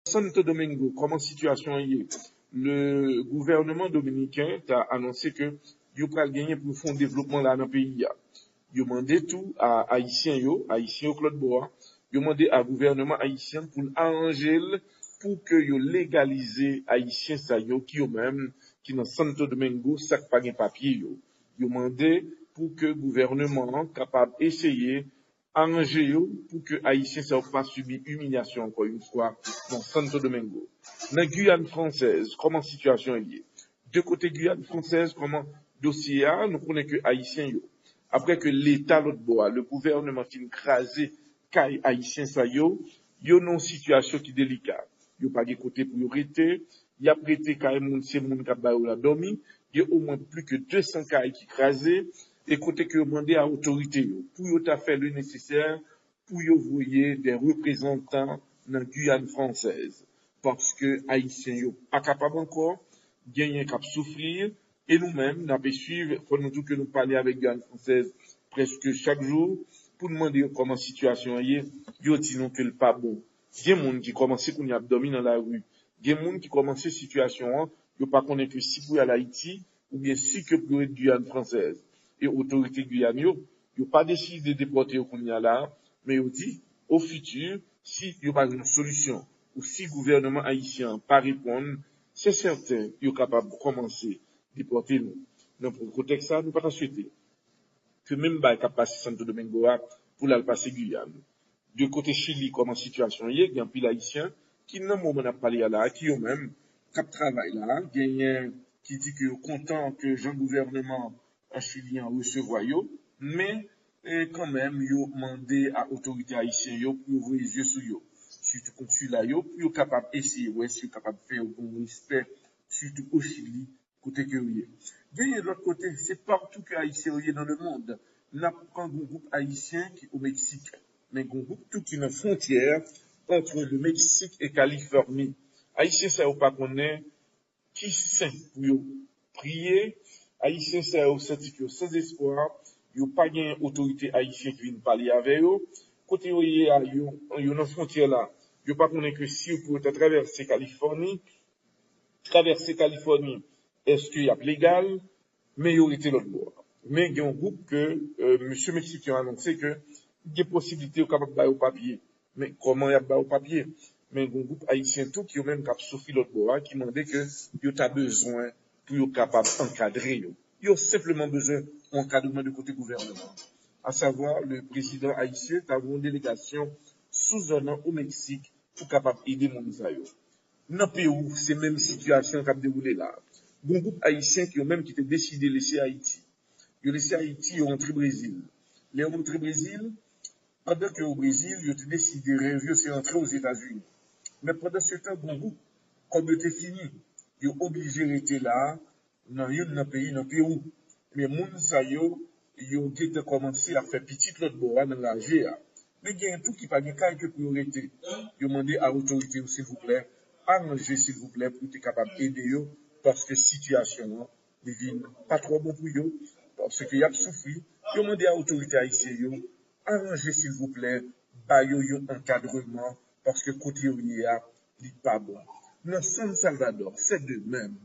Santo Domingo, comment situation est? Le gouvernement dominicain a annoncé que il va gagner pour le fonds de développement là dans le pays. Il a demandé tout à Haïtiens, Haïtiens Claude Bois, il a demandé à gouvernement haïtien pour arranger pour que yo légaliser Haïtiens ça yo qui eux même qui dans Santo Domingo ça pas de papier yo. Il a demandé pour que gouvernement capable essayer arranger pour que Haïtiens ne pas subir humiliation encore une fois dans Santo Domingo. Dans la Guyane française, comment la situation est liée? De côté Guyane française, comment dossier a, nous connaissons que Haïtiens yo. Après que l'État l'autre bois, le gouvernement qui crasé caille Haïtiens ça yo une situation qui est délicate. Yo pas de côté priorité, y a prêté caille moun c'est moun qui la dormi, il y a au moins plus que 200 cailles qui crasé. Et côté que demander à l'autorité pour y faire le nécessaire pour y envoyer des représentants dans la Guyane française. Parce que Haïtiens yo pas capable encore, gagner cap souffrir, et nous-mêmes, nous avons suivre, faut nous dire que nous parlons avec Guyane française presque chaque jour, pour demander comment la situation est, yo disons que le pas bon. Il y a des gens qui commencent qu'on y a dormi dans la rue. Il y a des gens qui commencent cette situation, yo pas connaître que si pour à l'Haïti, ou bien si que pour être Guyane française. Et autorité Guyane, yo pas décidé de déporter au Kounia là, mais yo dit, au futur, si y a pas une solution, ou si le gouvernement haïtien pas répondre, c'est certain, yo capable de commencer à déporter nous. Donc, pour côté ça, nous pas souhaiter que même bah, cap passer Santo Domingo pour la passer Guyane. De côté Chili, comment situation y est, il y a un pile haïtien, qui n'a moment n'a parlé à là, qui eux même, cap travail là, gagne, qui dit que content que Jean gouvernement un Chilien recevoir yo, mais quand même yo demandé à l'autorité haïtienne yo pour ouvrir les yeux sur yo, surtout consulat yo pour yo capable essayer ouais si yo capable faire un bon respect surtout au Chili côté que yo. De l'autre côté, c'est partout que haïtien est dans le monde. N'a pas un groupe haïtien qui au Mexique, mais un groupe tout qui est une frontière entre le Mexique et Californie. Haïtien ça ou pas connaît qui saint pour yo prier. Haïtiens, c'est au certificat sans espoir, il n'y a pas d'une autorité haïtienne qui vient parler avec eux. Côté où il y a une frontière là, il n'y a pas qu'on que si vous pouvez traverser Californie, est-ce qu'il y a légal, mais il y aurait été l'autre bord. Mais il y a un groupe que, monsieur Mexicain a annoncé que, il y a possibilité de capable de au papier. Mais comment il y a au papier? Mais il y a un groupe haïtien tout qui a même cap souffrir l'autre bord, qui demandait que, il y a besoin pour être capable d'encadrer. Il y a simplement besoin d'encadrement de côté gouvernement. À savoir, le président haïtien a une délégation sous-zone au Mexique pour capable d'aider mon Isaïo. Dans le pays où c'est même situation qui a déroulé là. Bon groupe haïtien qui ont même qui décidé de laisser Haïti. Ils ont laissé Haïti, ils ont rentré au Brésil. Les ont rentré au Brésil, pendant que au Brésil, ils ont décidé de rêver, c'est rentrer aux États-Unis. Mais pendant ce temps, bon groupe, comme c'était fini, ils ont obligé de rester là, dans le pays, dans le Pérou. Mais moun sa yo, ont commencé à faire petit l'autre bois dans la GA. Mais il y a un tout qui pas de quelques priorités. Ils ont demandé à l'autorité, s'il vous plaît, arrangez, s'il vous plaît, pour être capable d'aider eux, parce que la situation, devient pas trop bon pour eux, parce qu'il y a souffert. Ils ont demandé à l'autorité haïtienne, arrangez, s'il vous plaît, baillez un encadrement, parce que côté il n'est pas bon. Dans San Salvador, c'est de même.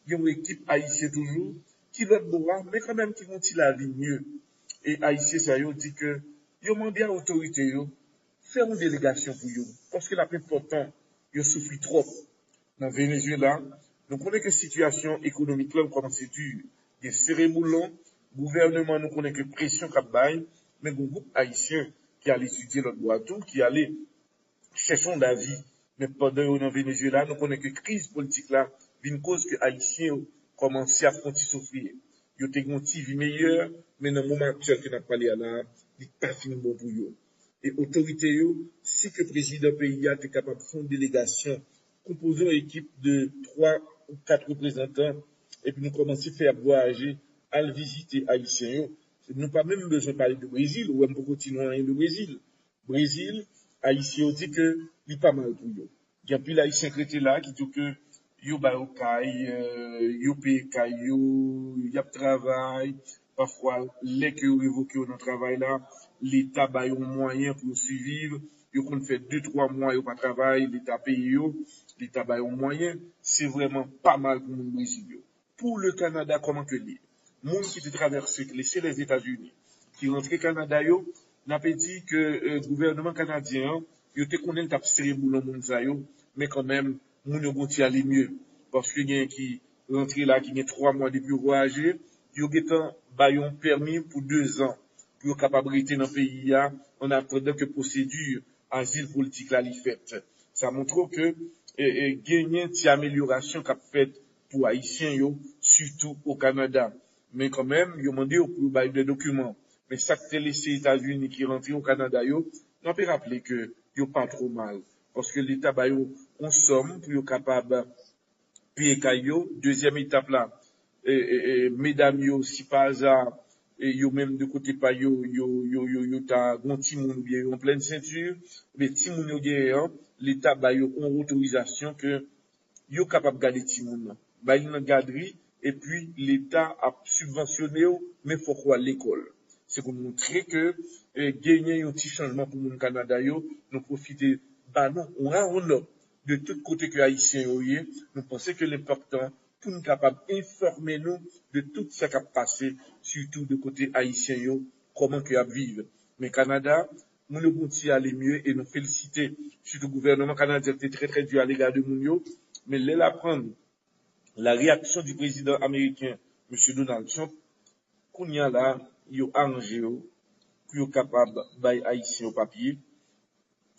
Il y a une équipe haïtienne toujours, qui va boire, mais quand même qui vont-ils la vie mieux. Et haïtien, ça y dit que, ils ont demandé à l'autorité, faire une délégation pour eux. Parce que la plus importante, ils souffrent trop. Dans le Venezuela, nous connaissons que la situation économique là commence à dure. Il y a serré moulon, gouvernement nous connaît que pression cap bail, mais un groupe haïtien qui allait étudier notre boiton, qui allait chercher d'avis. Mais pendant dans le Venezuela, nous connaissons que crise politique là, une cause que haïtiens commencé à affronter souffrir. Ils ont une vie meilleure, mais dans le moment actuel que nous avons parlé là, il n'est pas fini bon pour eux. Et l'autorité, si le président du pays est capable de faire une délégation, composant une équipe de 3 ou 4 représentants, et puis nous commençons à faire voyager, à le visiter haïtien. Nous n'avons pas même besoin de parler du Brésil, ou même pour continuer le Brésil. Brésil, haïtien dit que il est pas mal pour eux. Il y a plus l'haïtien qui là, qui dit que yo ba au kay, yo paye kay yo, y a travail, parfois les que révoqué dans travail là, l'État ba un moyen pour survivre, yo qu'on fait 2-3 mois, yo pas travail, l'État paye yo, l'État bail au moyen, c'est vraiment pas mal pour le Brésil. Pour le Canada, comment que l'est? Moun qui te traverse, laisser les États-Unis, qui rentre au Canada yo, n'a pas dit que le gouvernement canadien, yo te connaît t'a serré boulon moun sa yo, mais quand même, moun yo gonti aller mieux. Parce que y a qui rentre là, qui a 3 mois depuis voyager, yo getan bayon permis pour 2 ans, pour capable rester dans le pays là, en attendant que procédure asile politique là li faite. Ça montre que gagner une amélioration qu'a fait pour Haïtiens yo, surtout au Canada. Mais quand même, yo demandé pour bailler des documents. Mais ça que laissé les États-Unis qui rentrent au Canada yo, on peut rappeler que yo pas trop mal. Parce que l'État bayo on somme pour yo capable payer caillou. Deuxième étape là, mesdames yo, si pas hasard, yo même de côté pa yo ta gon ti moun bien en pleine ceinture, mais ti moun yo gen, l'État ba yo on autorisation que yo capable garder ti moun nan. Ba yon garderie et puis l'État a subventionné yo, mais faut quoi l'école. C'est pour montrer que gagner un petit changement pour mon Canada yo, nous profiter bah non, on a de tout côté que haïtien yo yé, nous pensons que l'important pour nous capable informer nous de tout ce qui a passé, surtout de côté haïtien yo, comment que a vivre. Mais Canada, nous nous continuons à aller mieux et nous féliciter, surtout le gouvernement canadien était très très dur à l'égard de nous yo, mais là prendre la réaction du président américain, M. Donald Trump, qu'on y a là, yo arrangé yo, pour yo capable bay haïtien au papier,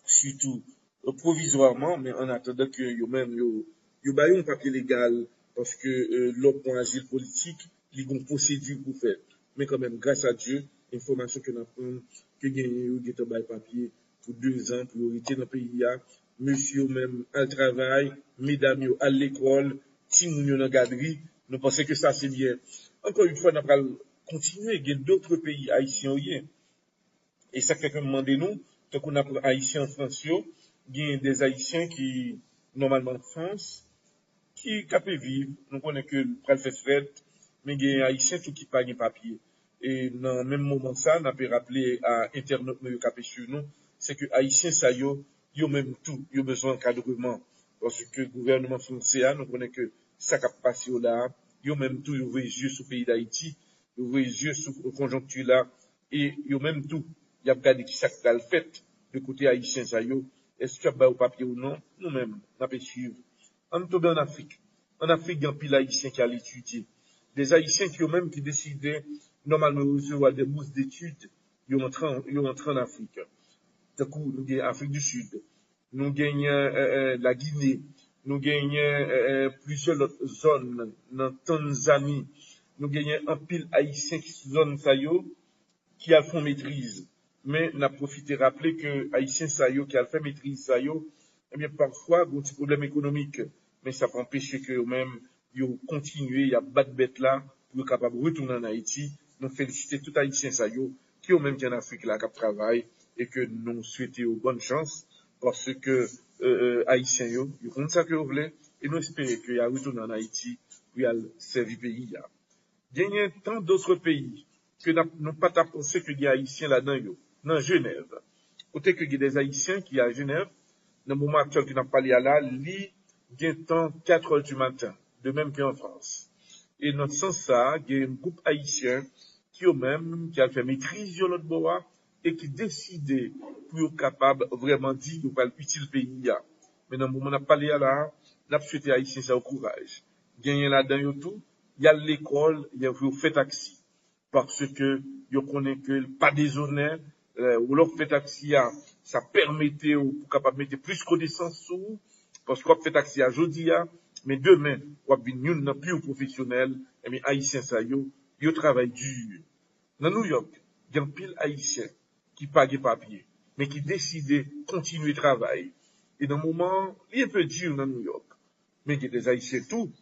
surtout provisoirement, mais en attendant que yo même yo bay un papier légal, parce que l'autre point asile politique, il y a une procédure pour faire. Mais quand même, grâce à Dieu, information que nous avons, que nous avons bay papier pour 2 ans, pour rester dans le pays, monsieur même à travail, mesdames yo à l'école, ti moun yo dans garderie, nous pensons que ça c'est bien. Encore une fois, nous allons continuer, il y a d'autres pays haïtiens, et ça fait que demandez-nous, tant qu'on a pour haïtiens en France, il y a des haïtiens qui, normalement en France, qui peuvent vivre, nous connaissons que le pral fait fête, mais il y a des haïtiens tout qui pas de papier. Et dans le même moment ça, on peut rappeler à Internet, nous capé sur nous, c'est que haïtiens ça yo même tout, yo besoin d'encadrement. Parce que le gouvernement français, nous connaissons que ça qui passe là, yo même tout, yo les yeux sur le pays d'Haïti, yo les yeux sur la conjoncture là, et yo même tout, y a regardé qui ça qui a fait de côté haïtien ça yo, est-ce qu'il y a au papier ou non, nous-mêmes, on peut suivre. On tombe en Afrique. En Afrique, il y a un pile haïtien qui a l'étudier. Des haïtiens qui ont même qui décidaient, normalement, recevoir des bourses d'études, ils entrent en Afrique. Du coup, nous gagnons l'Afrique du Sud. Nous gagnons la Guinée. Nous gagnons plusieurs autres zones, dans Tanzanie. Nous gagnons un pile haïtien qui zone ça yo, qui a fait maîtrise. Mais n'a profité rappeler que haïtien ça yo, qui a fait maîtrise ça yo, eh bien, parfois, il y a un petit problème économique, mais ça peut empêcher que eux-mêmes, ils continuent, à battre bête là, pour être capable de retourner en Haïti. Nous féliciter tout Haïtien ça yo, qui eux mêmes qui en Afrique là, qui travaillent, et que nous souhaitons bonne chance, parce que, Haïtiens yo, ils font ça que vous voulez, et nous espérons qu'ils retournent en Haïti, pour y servir le pays là. Il y a tant d'autres pays, que nous pas pensé que il y a Haïtiens là-dedans yo, dans Genève. Côté que il y a des Haïtiens qui à Genève, dans le moment actuel que nous avons parlé à là, il y a 4 heures du matin, de même qu'en France. Et dans ce sens ça, il y a un groupe haïtien qui eux-mêmes, qui a fait maîtrise de l'autre bois, et qui décidé pour être capable vraiment dire qu'il va utile le pays. Mais dans le moment où nous avons parlé à là, nous avons souhaité haïtien ça au courage. Il y a là-dedans tout, il y a l'école, il y a fait taxi. Parce que, vous connaissez que pas déshonneur, ou leur fait taxi, ça permettait pour capable mettre plus connaissance sur vous, parce qu'on fait taxi à jeudi, mais demain, on va venir n'a plus professionnel, et bien haïtien ça yo travaille dur. Dans New York, il y a un pile haïtien qui pague papier, mais qui décide de continuer le travail. Et dans le moment, il est un peu dur dans New York, mais il y a des haïtiens tout,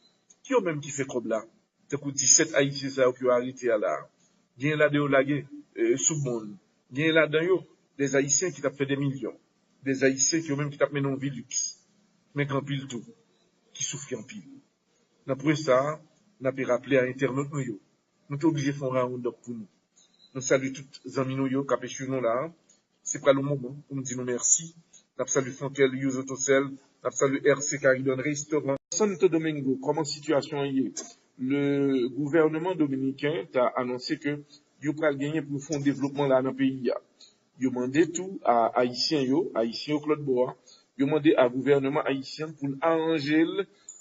qui ont même qui fait comme là. C'est que 17 haïtiens ça qui ont arrêté à là. Il y a là de laguer sous monde. Il y a là-dedans, des Haïtiens qui tapent fait des millions. Des Haïtiens qui ont même qui tapent mené en vie luxe. Mais qu'en pile tout. Qui souffrent en pile. Après ça, nous avons rappelé à Internet nous. Nous sommes obligés de faire un round-up pour nous. Nous saluons tous les amis nous, qui sont sur nous là. c'est pas le moment pour nous dire merci. Nous salué Fonkel, Youth Autosel, nous salué RC Caridon Restaurant. Santo Domingo, comment situation y est? Le gouvernement dominicain a annoncé que il va gagner pour fond développement là dans le pays. Il a demandé tout à Haïtiens, Haïtiens Claude Bois, il a demandé à gouvernement haïtien pour arranger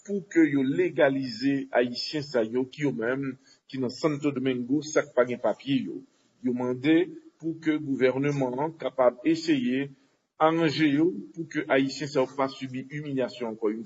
pour que yo légaliser Haïtiens ça yo qui eux-mêmes qui dans Santo Domingo ça pas de papier yo. Il a demandé pour que gouvernement capable essayer arranger pour que Haïtiens ça pas subir humiliation encore une